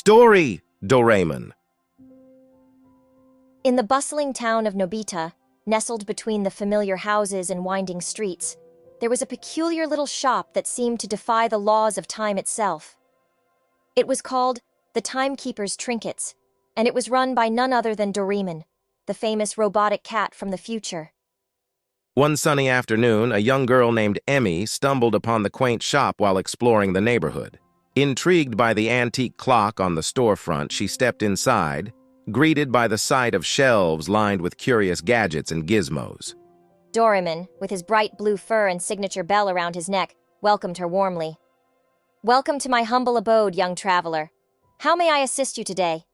Story, Doraemon. In the bustling town of Nobita, nestled between the familiar houses and winding streets, there was a peculiar little shop that seemed to defy the laws of time itself. It was called the Timekeeper's Trinkets, and it was run by none other than Doraemon, the famous robotic cat from the future. One sunny afternoon, a young girl named Emmy stumbled upon the quaint shop while exploring the neighborhood. Intrigued by the antique clock on the storefront, she stepped inside, greeted by the sight of shelves lined with curious gadgets and gizmos. Doraemon, with his bright blue fur and signature bell around his neck, welcomed her warmly. "Welcome to my humble abode, young traveler. How may I assist you today?"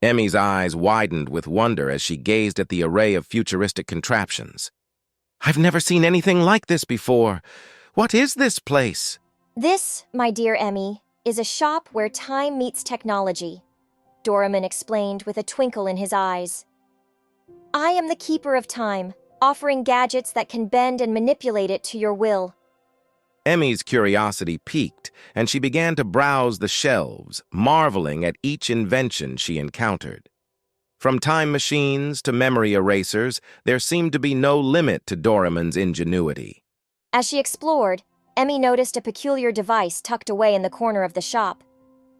Emmy's eyes widened with wonder as she gazed at the array of futuristic contraptions. "I've never seen anything like this before. What is this place?" "This, my dear Emmy, is a shop where time meets technology," Doraemon explained with a twinkle in his eyes. "I am the keeper of time, offering gadgets that can bend and manipulate it to your will." Emmy's curiosity piqued, and she began to browse the shelves, marveling at each invention she encountered. From time machines to memory erasers, there seemed to be no limit to Doraemon's ingenuity. As she explored, Emmy noticed a peculiar device tucked away in the corner of the shop.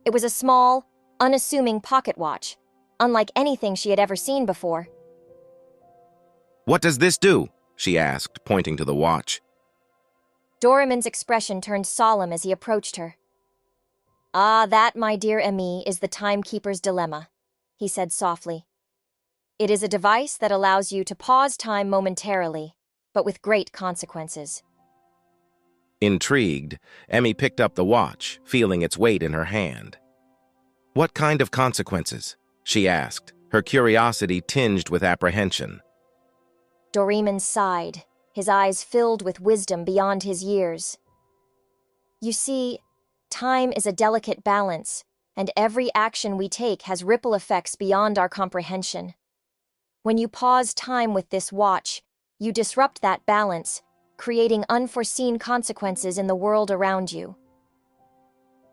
It was a small, unassuming pocket watch, unlike anything she had ever seen before. "What does this do?" she asked, pointing to the watch. Doraemon's expression turned solemn as he approached her. "Ah, that, my dear Emmy, is the timekeeper's dilemma," he said softly. "It is a device that allows you to pause time momentarily, but with great consequences." Intrigued, Emmy picked up the watch, feeling its weight in her hand. "What kind of consequences?" she asked, her curiosity tinged with apprehension. Doraemon sighed, his eyes filled with wisdom beyond his years. "You see, time is a delicate balance, and every action we take has ripple effects beyond our comprehension. When you pause time with this watch, you disrupt that balance, creating unforeseen consequences in the world around you."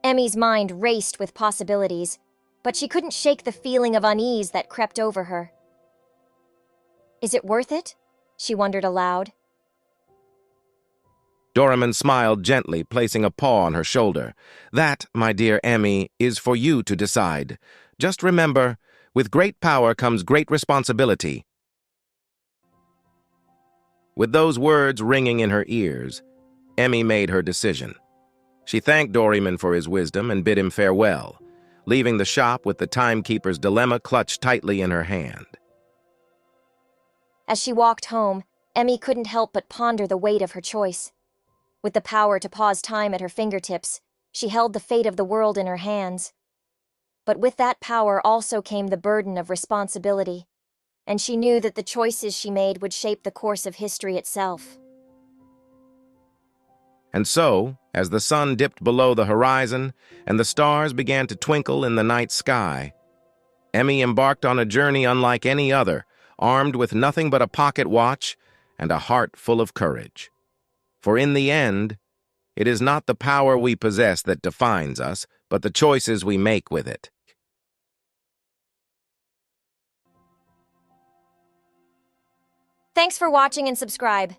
Emmy's mind raced with possibilities, but she couldn't shake the feeling of unease that crept over her. "Is it worth it?" she wondered aloud. Doraemon smiled gently, placing a paw on her shoulder. "That, my dear Emmy, is for you to decide. Just remember, with great power comes great responsibility." With those words ringing in her ears, Emmy made her decision. She thanked Doraemon for his wisdom and bid him farewell, leaving the shop with the timekeeper's dilemma clutched tightly in her hand. As she walked home, Emmy couldn't help but ponder the weight of her choice. With the power to pause time at her fingertips, she held the fate of the world in her hands. But with that power also came the burden of responsibility, and she knew that the choices she made would shape the course of history itself. And so, as the sun dipped below the horizon and the stars began to twinkle in the night sky, Emmy embarked on a journey unlike any other, armed with nothing but a pocket watch and a heart full of courage. For in the end, it is not the power we possess that defines us, but the choices we make with it. Thanks for watching and subscribe.